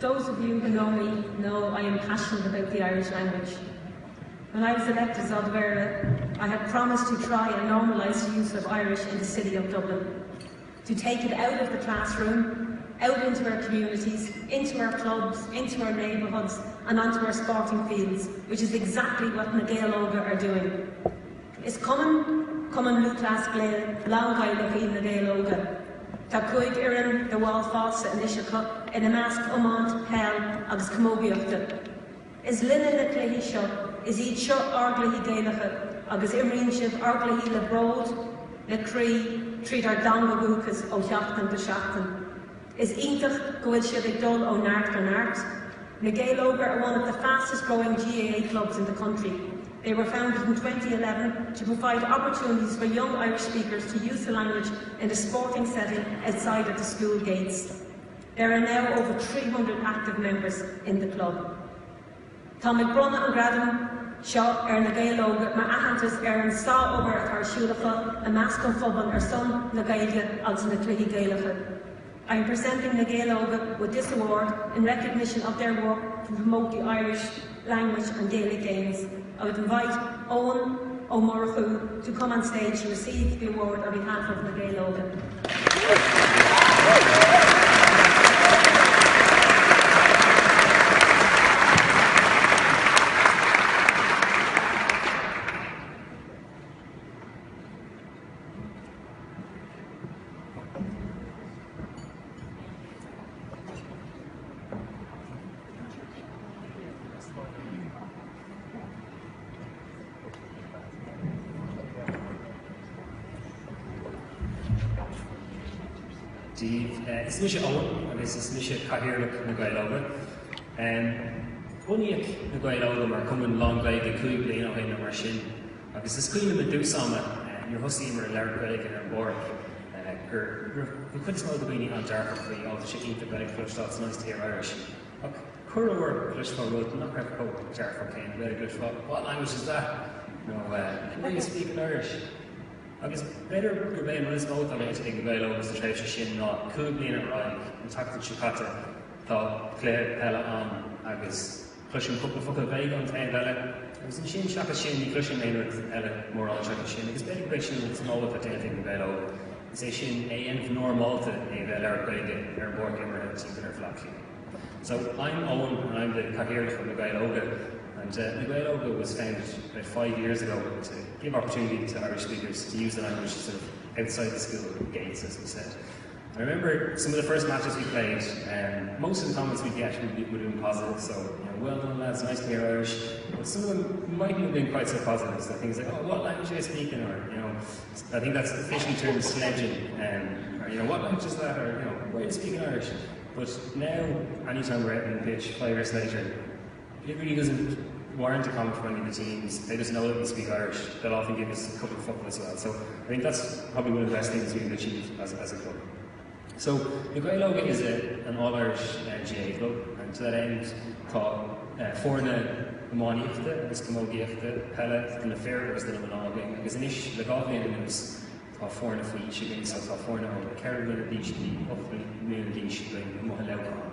Those of you who know me know I am passionate about the Irish language. When I was elected as Ardmhéara, I had promised to try and normalise the use of Irish in the city of Dublin, to take it out of the classroom, out into our communities, into our clubs, into our neighbourhoods and onto our sporting fields, which is exactly what na Gaeil Óga are doing. Is chuman glacadh Gaeil Óga na Gaeil Óga. Tá chuig irin de bháil fásta in Ishacha in a measc omant hell agus cammógaíochta. Is linne na cléithí seo, is iad seo arglahí Gaeilge agus imríonn sibh arglahí le bród, le crí, tríd ar dangagúchas ó teachtain do seachtain. Is iontach go bhfuil sibh ag dul ó neart go neart. Na Gaeil Óga are one of the fastest growing GAA clubs in the country. They were founded in 2011 to provide opportunities for young Irish speakers to use the language in a sporting setting outside of the school gates. There are now over 300 active members in the club. Tá me bronna an Gradam seo na Gaeil Óga mar ahantas an stá over at our siúlacha a measc an phobal son na Gaeilge agus na cluichí Gaeilge. I am presenting na Gaeil Óga with this award in recognition of their work to promote the Irish language and Gaelic games. I would invite Owen O'Murchu to come on stage to receive the award on behalf of na Gaeil Óga. Is mis Owen agus is mis chéad na Gaeil Óga. Buníoch na Gaeil Óga mar cuman lámhléig a cúig bliain ó héanamh mar sin. Agus is cuiine na dúsáma níor thosaí mar leabhar Gaeilge ar an bord gur chuid is mód daoine an dearfar faoi áilta sé ionta Gaeilge chluisteáil san Aiste Irish. Ach chuir chluisteáil rud nach raibh có dearfar céin Gaeilge chluisteáil. What language is that? No, why are you speaking Irish? Agus beidir gur béim ris móta le ag na Gaeil Óga sa tréimhse sin ná cúig bliain ar ráig an tacta siúchata tá cléir eile an agus cluiseann cúpla focail Gaeilge an taobh eile. Agus an sin seachas sin ní cluiseann éonrad eile mór an seachas sin. Agus beidir beidh sin is móla a déanamh na Gaeil Óga. Is é sin é dhéanamh normálta é bheith leabhar Gaeilge ar an bord imreithe tí ar fhlachí. So I'm Owen and I'm the chéad from the Gaeil Óga. And the Gaeil Óga was founded about 5 years ago to give opportunity to Irish speakers to use the language sort of outside the school gates, as we said. I remember some of the first matches we played, most of the comments we get would have been positive, so well done lads, nice to hear Irish, but some of them mightn't have been quite so positive, so things like, oh, what language are you speaking, or I think that's officially termed sledging, or what language is that, or why are you speaking Irish? But now, anytime we're out on the pitch, 5 years later, it really doesn't warrant a comment from any of the teams. They just know that we speak Irish. They'll often give us a couple of football as well. So I think that's probably one of the best things we've achieved as a club. So the Gaeil Óga is an all-Irish GAA club, and to that end, Fórna Máníochta agus Cammógaíochta, Pella na Féir agus na Mnága, agus inis le gábhléana agus tá Fórna faoi siúin, so tá Fórna ó ceithre bliain díos ní 8 bliain díos bliain mo leabhán.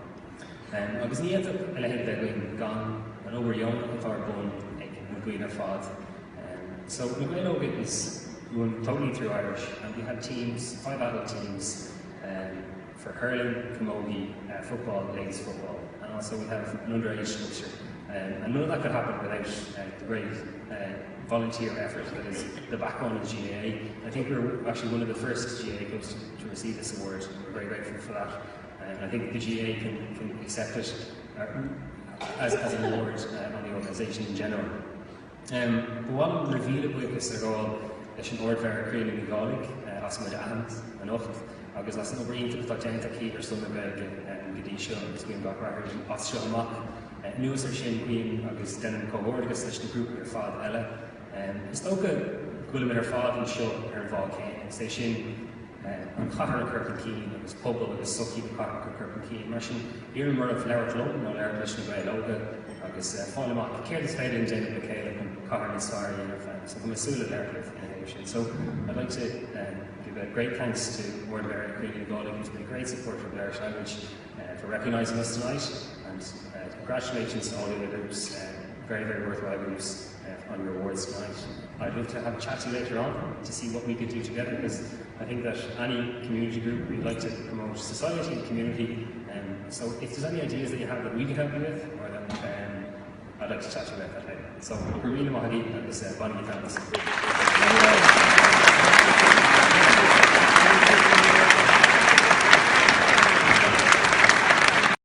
Agus ní éadach a lehéad bheith gan an overyoung if our bone ag na Gaeilge fad. So the Gaeil Óga is run totally through Irish, and we had teams, 5 adult teams, for hurling, camogie, football, ladies football, and also we have an underage structure. And none of that could happen without the great volunteer effort that is the backbone of the GAA. I think we're actually one of the first GAA clubs to receive this award. We're very grateful for that. And I think the GAA can accept it as an award on the organisation in general. Bháil revíle buchas ar gáil leis an Ardmhéara críola na Gaeilge as muid anocht, agus as an obair tá déanta cíad ar son na Gaeilge go dtí seo agus bhíon gachrathir as seo amach. Nuas ar sin bhíon agus denna comhórdagus leis na grúpa ar fad eile. Is tócha ghuilim ar fad an seo ar an bháil céin, is é sin an chathair a Kirk Cín agus pobl agus sochaí na chathair a Kirk Cín. Mar sin iar mar a leabhar club nó leabhar leis na Gaeil Óga agus fáil amach céad is féidir an déanamh le chéile an chathair na Sáir ar fan. So go masúla leabhar in sin. So I'd like to give great thanks to Ardmhéara and Gaeil Óga, who's been a great supporter of the Irish language, for recognising us tonight, and congratulations to all the other groups, very, very worthwhile groups, on your awards tonight. I'd love to have a chat to you later on to see what we could do together, because I think that any community group, we'd like to promote society and community, so if there's any ideas that you have that we can help you with, or that I'd like to chat to you about that later. So, Gradam Mahagi and this Bonnie Fans.